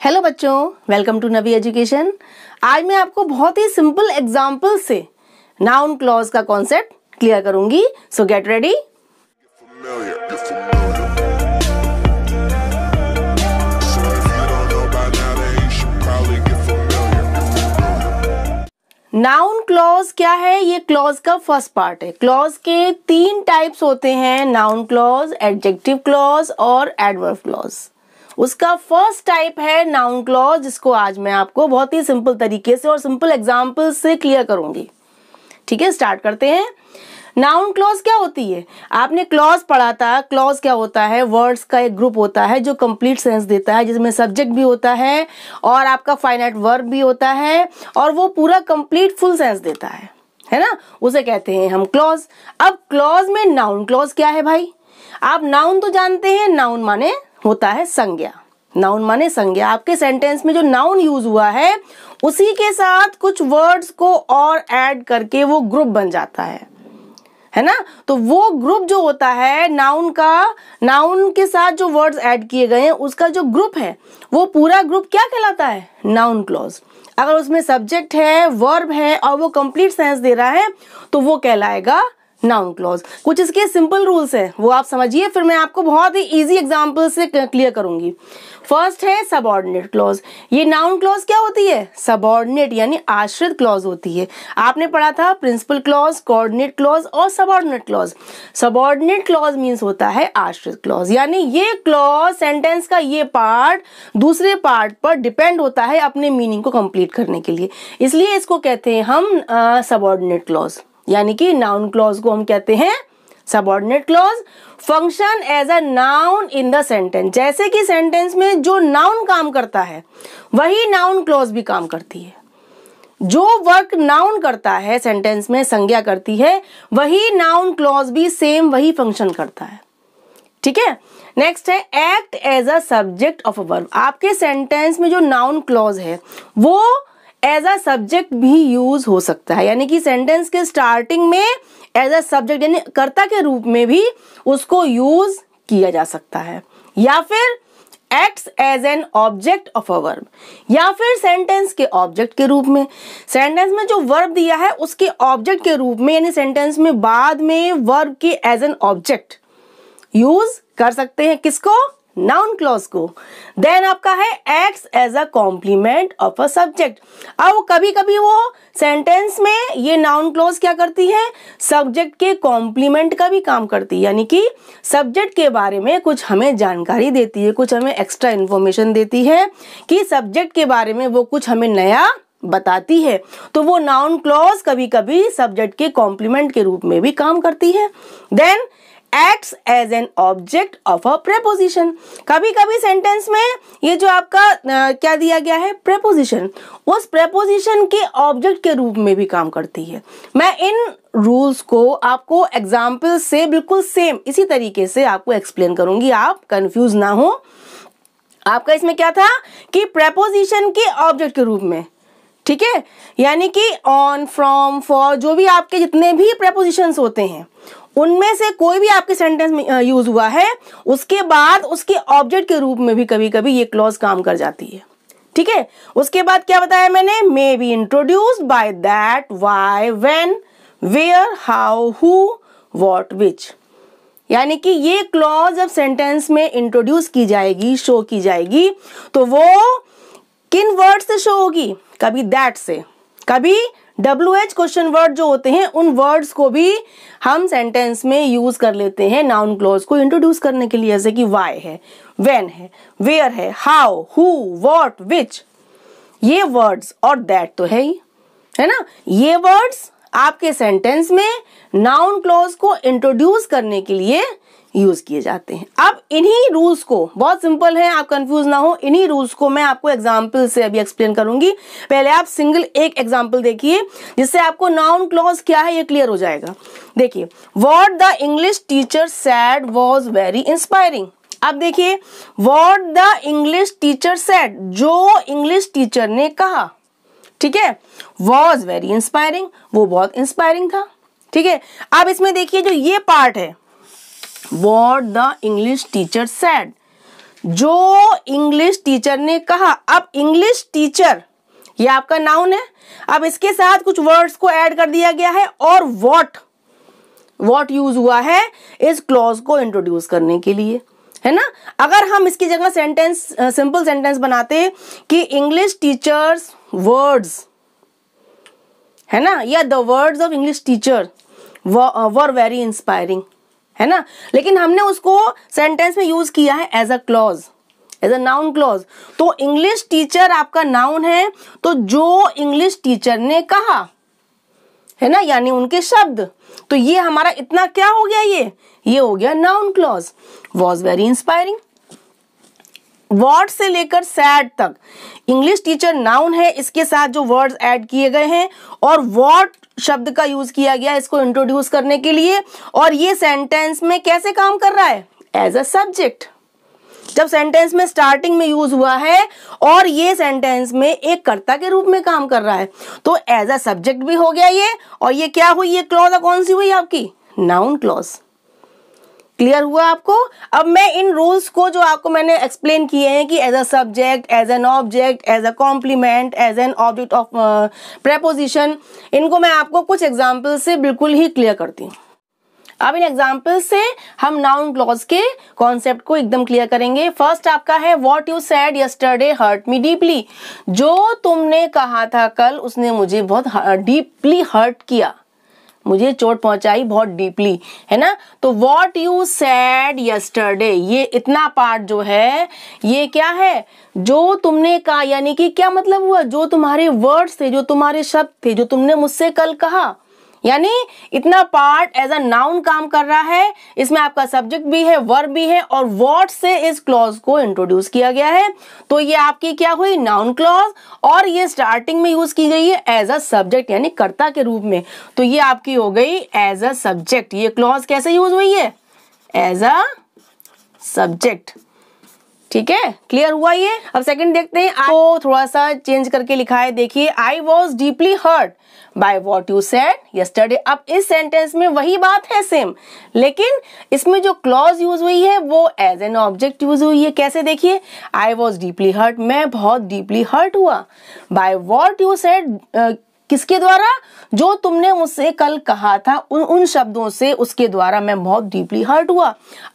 Hello बच्चों, welcome to Navi education. आज मैं आपको बहुत ही सिंपल एग्जांपल से नाउन क्लॉज का कॉन्सेप्ट क्लियर करूंगी। सो गेट रेडी। नाउन क्लॉज क्या है? ये क्लॉज का फर्स्ट पार्ट है। क्लॉज के तीन टाइप्स होते हैं, नाउन क्लॉज, एडजेक्टिव क्लॉज और एडवर्ब क्लॉज। उसका फर्स्ट टाइप है नाउन क्लॉज, जिसको आज मैं आपको बहुत ही सिंपल तरीके से और सिंपल एग्जांपल से क्लियर करूंगी। ठीक है, स्टार्ट करते हैं। नाउन क्लॉज क्या होती है? आपने क्लॉज पढ़ा था। क्लॉज क्या होता है? वर्ड्स का एक ग्रुप होता है जो कंप्लीट सेंस देता है, जिसमें सब्जेक्ट भी होता है और आपका फाइनाइट वर्ब भी होता है और वो पूरा कंप्लीट फुल सेंस देता है ना? उसे कहते हैं हम क्लॉज। अब क्लॉज में नाउन क्लॉज क्या है भाई? आप नाउन तो जानते हैं, नाउन माने होता है संज्ञा। नाउन माने संज्ञा। आपके सेंटेंस में जो नाउन यूज हुआ है उसी के साथ कुछ वर्ड्स को और ऐड करके वो ग्रुप बन जाता है ना? तो वो ग्रुप जो होता है नाउन का, नाउन के साथ जो वर्ड्स ऐड किए गए हैं उसका जो ग्रुप है वो पूरा ग्रुप क्या कहलाता है? Noun clause. अगर उसमें सब्जेक्ट है, वर्ब है और वो कंप्लीट सेंस दे रहा है तो वो कहलाएगा नाउन क्लॉज। कुछ इसके सिंपल रूल्स है, वो आप समझिए, फिर मैं आपको बहुत ही इजी एग्जांपल से क्लियर करूंगी। फर्स्ट है सबऑर्डिनेट क्लॉज। ये नाउन क्लॉज क्या होती है? सबऑर्डिनेट यानी आश्रित क्लॉज होती है। आपने पढ़ा था प्रिंसिपल क्लॉज, कोऑर्डिनेट क्लॉज और subordinate clause. Subordinate clause means होता है आश्रित क्लॉज, यानी ये क्लॉज, सेंटेंस का ये पार्ट दूसरे पार्ट पर डिपेंड होता है अपने मीनिंग को कंप्लीट करने के लिए, इसलिए इसको कहते हैं हम सबऑर्डिनेट क्लॉज। यानी कि नाउन क्लॉज को हम कहते हैं subordinate clause. Function as a noun in the sentence. जैसे कि सेंटेंस में जो नाउन काम करता है वही नाउन क्लॉज भी काम करती है। जो वर्क नाउन करता है सेंटेंस में, संज्ञा करती है, वही नाउन क्लॉज भी सेम वही फंक्शन करता है। ठीक है, नेक्स्ट है act as a subject of a verb. आपके सेंटेंस में जो नाउन क्लॉज है वो एज अ सब्जेक्ट भी यूज हो सकता है, यानी कि सेंटेंस के स्टार्टिंग में एज अ सब्जेक्ट यानी कर्ता के रूप में भी उसको यूज किया जा सकता है, या फिर acts as an object of a verb, या फिर सेंटेंस के ऑब्जेक्ट के रूप में। सेंटेंस में जो वर्ब दिया है उसके ऑब्जेक्ट के रूप में, यानी सेंटेंस में बाद में वर्ब के एज एन ऑब्जेक्ट यूज कर सकते हैं। किसको? नाउन क्लॉज को। देन आपका है acts as a complement of a subject. अब कभी कभी वो सेंटेंस में ये नाउन क्लॉज क्या करती है? सब्जेक्ट के कॉम्प्लीमेंट का भी काम करती है, यानी कि सब्जेक्ट के बारे में कुछ हमें जानकारी देती है, कुछ हमें एक्स्ट्रा इंफॉर्मेशन देती है कि सब्जेक्ट के बारे में वो कुछ हमें नया बताती है। तो वो नाउन क्लॉज कभी कभी सब्जेक्ट के कॉम्प्लीमेंट के रूप में भी काम करती है। Then acts as an object of a preposition। कभी कभी सेंटेंस में ये जो आपका क्या दिया गया है? preposition, उस preposition के ऑब्जेक्ट के रूप में भी काम करती है। मैं इन रूल्स को आपको एग्जाम्पल से बिल्कुल सेम इसी तरीके से आपको एक्सप्लेन करूंगी, आप कंफ्यूज ना हो। आपका इसमें क्या था कि preposition के ऑब्जेक्ट के रूप में, ठीक है, यानी कि ऑन, फ्रॉम, फॉर, जो भी आपके जितने भी prepositions होते हैं उनमें से कोई भी आपके सेंटेंस में यूज हुआ है, उसके बाद उसके ऑब्जेक्ट के रूप में भी कभी कभी ये क्लॉज काम कर जाती है। ठीक है, उसके बाद क्या बताया मैंने? May be introduced by that, why, when, where, how, who, what, which. यानी कि ये क्लॉज जब सेंटेंस में इंट्रोड्यूस की जाएगी, शो की जाएगी, तो वो किन वर्ड से शो होगी? कभी दैट से, कभी WH क्वेश्चन वर्ड जो होते हैं उन वर्ड्स को भी हम सेंटेंस में यूज कर लेते हैं नाउन क्लॉज को इंट्रोड्यूस करने के लिए, जैसे कि वाई है, व्हेन है, वेयर है, हाउ, हु, व्हाट, विच। ये वर्ड्स और दैट तो है ही, है ना? ये वर्ड्स आपके सेंटेंस में नाउन क्लॉज को इंट्रोड्यूस करने के लिए यूज किए जाते हैं। अब इन्हीं रूल्स को, बहुत सिंपल है, आप कंफ्यूज ना हो, इन्हीं रूल्स को मैं आपको एग्जांपल से अभी एक्सप्लेन करूंगी। पहले आप सिंगल एक एग्जांपल देखिए जिससे आपको नाउन क्लॉज क्या है ये क्लियर हो जाएगा। देखिए, what the English teacher said was very inspiring. अब देखिए, what the English teacher said, जो इंग्लिश टीचर ने कहा, ठीक है, वाज वेरी इंस्पायरिंग, वो बहुत इंस्पायरिंग था। ठीक है, अब इसमें देखिए जो ये पार्ट है, what the English teacher said, जो इंग्लिश टीचर ने कहा। अब इंग्लिश टीचर ये आपका नाउन है, अब इसके साथ कुछ वर्ड्स को ऐड कर दिया गया है और वॉट यूज हुआ है इस क्लॉज को इंट्रोड्यूस करने के लिए, है ना। अगर हम इसकी जगह सेंटेंस सिंपल सेंटेंस बनाते कि इंग्लिश टीचर्स वर्ड्स, है ना, या the words of English teacher were very inspiring, है ना, लेकिन हमने उसको सेंटेंस में यूज किया है as a clause, as a noun clause. तो इंग्लिश टीचर आपका नाउन है, तो जो इंग्लिश टीचर ने कहा, है ना, यानी उनके शब्द, तो ये हमारा इतना क्या हो गया, ये हो गया noun clause. Was very inspiring. What से लेकर सैड तक इंग्लिश टीचर नाउन है, इसके साथ जो वर्ड्स ऐड किए गए हैं और वॉट शब्द का यूज किया गया इसको इंट्रोड्यूस करने के लिए, और ये सेंटेंस में कैसे काम कर रहा है, एज अ सब्जेक्ट। जब सेंटेंस में स्टार्टिंग में यूज हुआ है और ये सेंटेंस में एक कर्ता के रूप में काम कर रहा है, तो एज अ सब्जेक्ट भी हो गया ये, और ये क्या हुई, ये क्लॉज कौन सी हुई आपकी, नाउन क्लॉज। क्लियर हुआ आपको। अब मैं इन रूल्स को जो आपको मैंने एक्सप्लेन किए हैं कि as a subject, as an object, as a complement, as an object of preposition, इनको मैं आपको कुछ एग्जाम्पल से बिल्कुल ही क्लियर करती हूँ। अब इन एग्जाम्पल से हम नाउन क्लॉज के कॉन्सेप्ट को एकदम क्लियर करेंगे। फर्स्ट आपका है what you said yesterday hurt me deeply. जो तुमने कहा था कल उसने मुझे बहुत डीपली हर्ट किया, मुझे चोट पहुंचाई बहुत डीपली, है ना। तो व्हाट यू सेड यस्टरडे, ये इतना पार्ट जो है ये क्या है, जो तुमने कहा, यानी कि क्या मतलब हुआ, जो तुम्हारे वर्ड्स थे, जो तुम्हारे शब्द थे, जो तुमने मुझसे कल कहा, यानी इतना पार्ट एज अ नाउन काम कर रहा है। इसमें आपका सब्जेक्ट भी है, वर्ब भी है, और व्हाट से इस क्लॉज को इंट्रोड्यूस किया गया है। तो ये आपकी क्या हुई, नाउन क्लॉज, और ये स्टार्टिंग में यूज की गई है एज अ सब्जेक्ट, यानी कर्ता के रूप में। तो ये आपकी हो गई एज अ सब्जेक्ट। ये क्लॉज कैसे यूज हुई है, एज अ सब्जेक्ट। ठीक है, क्लियर हुआ ये। अब सेकंड देखते हैं, आपको थोड़ा सा चेंज करके लिखा है, देखिए, I was deeply hurt by what you said yesterday. अब इस सेंटेंस में वही बात है सेम, लेकिन इसमें जो क्लॉज यूज हुई है वो एज एन ऑब्जेक्ट यूज हुई है। कैसे, देखिए, आई वॉज डीपली हर्ट, मैं बहुत डीपली हर्ट हुआ, बाय वॉट यू सेड, किसके द्वारा, जो तुमने मुझसे कल कहा था, उन शब्दों से, उसके द्वारा मैं बहुत डीपली हर्ट हुआ।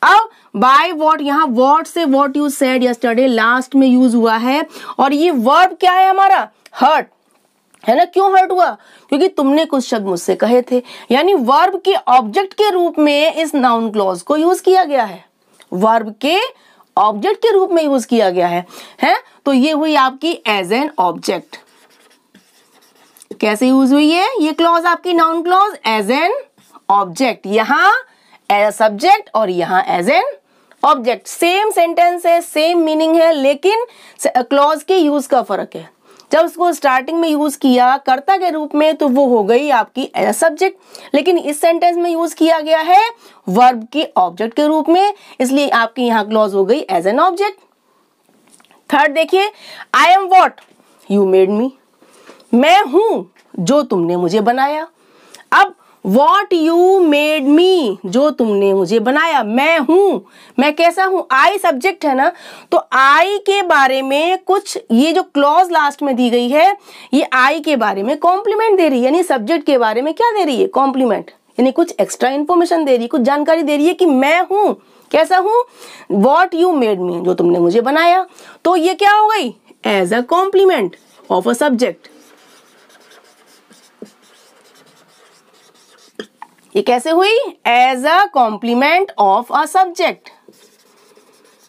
अब बाय वॉट, यहाँ वॉट से what you said yesterday last में यूज हुआ है, और ये वर्ब क्या है हमारा, हर्ट, है ना। क्यों हर्ट हुआ, क्योंकि तुमने कुछ शब्द मुझसे कहे थे, यानी वर्ब के ऑब्जेक्ट के रूप में इस नाउन क्लॉज को यूज किया गया है, वर्ब के ऑब्जेक्ट के रूप में यूज किया गया है। तो ये हुई आपकी एज एन ऑब्जेक्ट। कैसे यूज हुई है ये क्लॉज आपकी, noun clause, as an object, यहाँ एज अ सब्जेक्ट और यहाँ as an object. Same sentence है, सेम मीनिंग है, लेकिन क्लॉज के यूज का फर्क है। जब उसको स्टार्टिंग में यूज किया कर्ता के रूप में तो वो हो गई आपकी एज अ सब्जेक्ट, लेकिन इस सेंटेंस में यूज किया गया है वर्ब के ऑब्जेक्ट के रूप में, इसलिए आपकी यहाँ क्लॉज हो गई एज एन ऑब्जेक्ट। थर्ड देखिए, I am what you made me, मैं हूं जो तुमने मुझे बनाया। अब वॉट यू मेड मी, जो तुमने मुझे बनाया, मैं हूं, मैं कैसा हूं, आई सब्जेक्ट है ना, तो आई के बारे में कुछ, ये जो क्लॉज लास्ट में दी गई है ये आई के बारे में कॉम्प्लीमेंट दे रही है, यानी सब्जेक्ट के बारे में क्या दे रही है, कॉम्प्लीमेंट, यानी कुछ एक्स्ट्रा इंफॉर्मेशन दे रही है, कुछ जानकारी दे रही है कि मैं हूं, कैसा हूं, वॉट यू मेड मी, जो तुमने मुझे बनाया। तो ये क्या हो गई, as a complement of a subject. ये कैसे हुई, as a complement of a subject.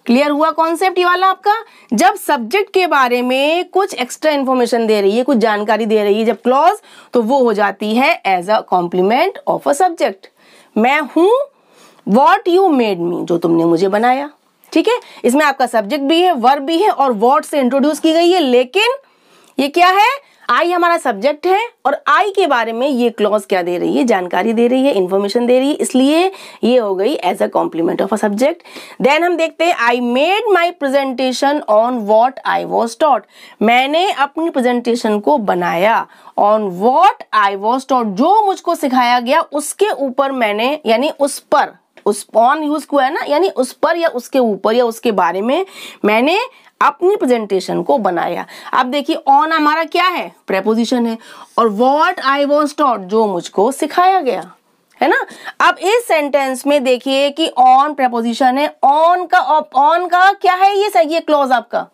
Clear हुआ कॉन्सेप्ट ये वाला आपका। जब सब्जेक्ट के बारे में कुछ एक्स्ट्रा इंफॉर्मेशन दे रही है, कुछ जानकारी दे रही है जब क्लॉज, तो वो हो जाती है as a complement of a subject. मैं हूं वॉट यू मेड मी, जो तुमने मुझे बनाया। ठीक है, इसमें आपका सब्जेक्ट भी है, वर्ब भी है, और वॉट से इंट्रोड्यूस की गई है, लेकिन ये क्या है, आई हमारा सब्जेक्ट है, और आई के बारे में ये क्लॉज क्या दे रही है, जानकारी दे रही है, इंफॉर्मेशन दे रही है, इसलिए ये हो गई as a complement of a subject. Then हम देखते हैं, I made my presentation on what I was taught, मैंने अपनी प्रेजेंटेशन को बनाया on what I was taught, जो मुझको सिखाया गया उसके ऊपर मैंने, यानी उस पर, उस ऑन यूज हुआ है ना, यानी उस पर या उसके ऊपर या उसके बारे में मैंने अपनी प्रेजेंटेशन को बनाया। अब देखिए ऑन हमारा क्या है, प्रेपोजिशन है, और व्हाट आई वाज टॉट, जो मुझको सिखाया गया, है ना। अब इस सेंटेंस में देखिए कि ऑन प्रेपोजिशन है, ऑन का क्या है, ये सही है क्लॉज आपका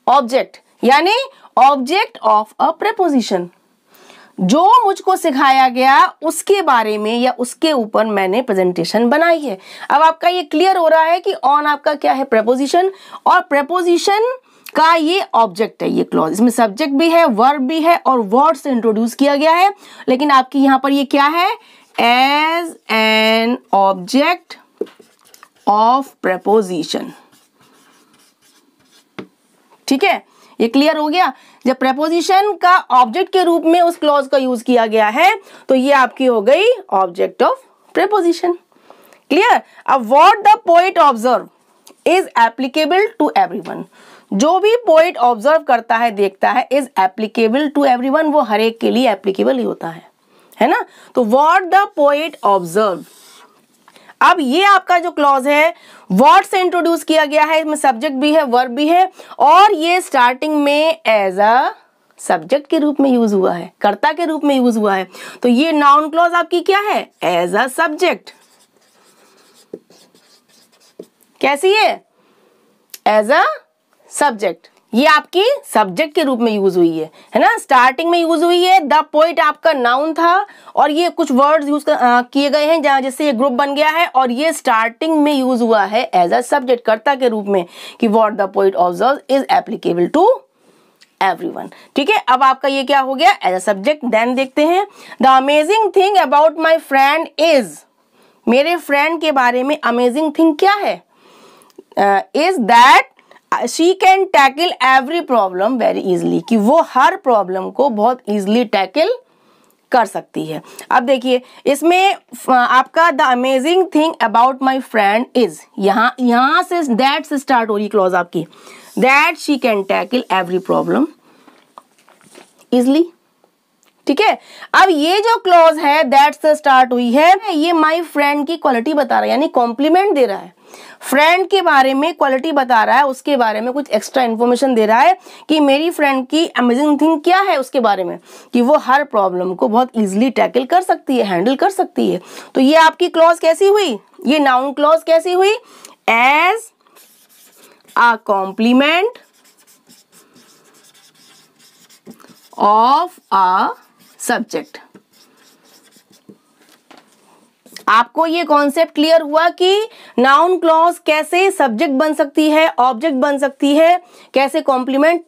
ऑब्जेक्ट, यानी ऑब्जेक्ट ऑफ अ प्रेपोजिशन। जो मुझको सिखाया गया उसके बारे में या उसके ऊपर मैंने प्रेजेंटेशन बनाई है। अब आपका ये क्लियर हो रहा है कि ऑन आपका क्या है, प्रेपोजिशन, और प्रेपोजिशन का ये ऑब्जेक्ट है, ये क्लॉज, इसमें सब्जेक्ट भी है, वर्ब भी है, और वर्ड से इंट्रोड्यूस किया गया है। लेकिन आपकी यहां पर ये क्या है, as an object of preposition. ठीक है, ये क्लियर हो गया। जब प्रेपोजिशन का ऑब्जेक्ट के रूप में उस क्लॉज का यूज किया गया है तो ये आपकी हो गई ऑब्जेक्ट ऑफ प्रेपोजिशन। क्लियर। अब what the poet observe is applicable to everyone, जो भी पोएट ऑब्जर्व करता है, देखता है, इज एप्लीकेबल टू एवरीवन, वो हर एक के लिए एप्लीकेबल ही होता है ना। तो व्हाट द पोएट ऑब्जर्व, अब ये आपका जो क्लॉज है व्हाट से इंट्रोड्यूस किया गया है, इसमें सब्जेक्ट भी है, वर्ब भी है, और ये स्टार्टिंग में एज अ सब्जेक्ट के रूप में यूज हुआ है, कर्ता के रूप में यूज हुआ है। तो ये नाउन क्लॉज आपकी क्या है, एज अ सब्जेक्ट। कैसी है, एज अ सब्जेक्ट, ये आपकी सब्जेक्ट के रूप में यूज हुई है ना। स्टार्टिंग में यूज हुई है, द पोएट आपका नाउन था, और ये कुछ वर्ड्स यूज किए गए हैं जहां जिससे ये ग्रुप बन गया है, और ये स्टार्टिंग में यूज हुआ है एज अ सब्जेक्ट, कर्ता के रूप में, कि what the poet observe is applicable to everyone. ठीक है, अब आपका ये क्या हो गया, एज अ सब्जेक्ट। देन देखते हैं, the amazing thing about my friend is, मेरे फ्रेंड के बारे में अमेजिंग थिंग क्या है, is that she can tackle every problem very easily, कि वो हर प्रॉब्लम को बहुत इजली टैकल कर सकती है। अब देखिए इसमें आपका the amazing thing about my friend is, यहां से दैट से स्टार्ट हो रही क्लॉज आपकी, that she can tackle every problem easily. ठीक है, अब ये जो क्लॉज है दैट से स्टार्ट हुई है, ये माई फ्रेंड की क्वालिटी बता रहा है, यानी कॉम्प्लीमेंट दे रहा है, फ्रेंड के बारे में क्वालिटी बता रहा है, उसके बारे में कुछ एक्स्ट्रा इन्फॉर्मेशन दे रहा है कि मेरी फ्रेंड की अमेजिंग थिंग क्या है उसके बारे में, कि वो हर प्रॉब्लम को बहुत इजीली टैकल कर सकती है, हैंडल कर सकती है। तो ये आपकी क्लॉज कैसी हुई, ये नाउन क्लॉज कैसी हुई, as a complement of a subject. आपको ये कॉन्सेप्ट क्लियर हुआ कि नाउन क्लॉज कैसे सब्जेक्ट बन सकती है, ऑब्जेक्ट बन सकती है, कैसे कॉम्प्लीमेंट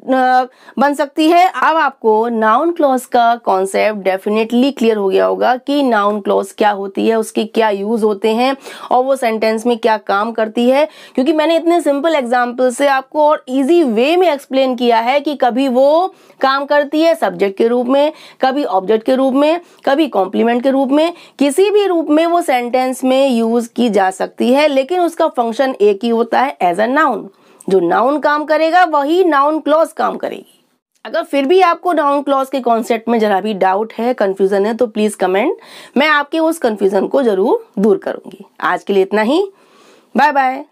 बन सकती है। अब आपको नाउन क्लॉज का कॉन्सेप्ट डेफिनेटली क्लियर हो गया होगा कि नाउन क्लॉज क्या होती है, उसके क्या यूज होते हैं, और वो सेंटेंस में क्या काम करती है। क्योंकि मैंने इतने सिंपल एग्जाम्पल से आपको और इजी वे में एक्सप्लेन किया है कि कभी वो काम करती है सब्जेक्ट के रूप में, कभी ऑब्जेक्ट के रूप में, कभी कॉम्प्लीमेंट के रूप में, किसी भी रूप में वो सेंटेंस में यूज की जा सकती है, लेकिन उसका फंक्शन एक ही होता है, एज अ नाउन। जो नाउन काम करेगा वही नाउन क्लॉज काम करेगी। अगर फिर भी आपको नाउन क्लॉज के कॉन्सेप्ट में जरा भी डाउट है, कंफ्यूजन है, तो प्लीज कमेंट, मैं आपके उस कंफ्यूजन को जरूर दूर करूंगी। आज के लिए इतना ही, बाय बाय।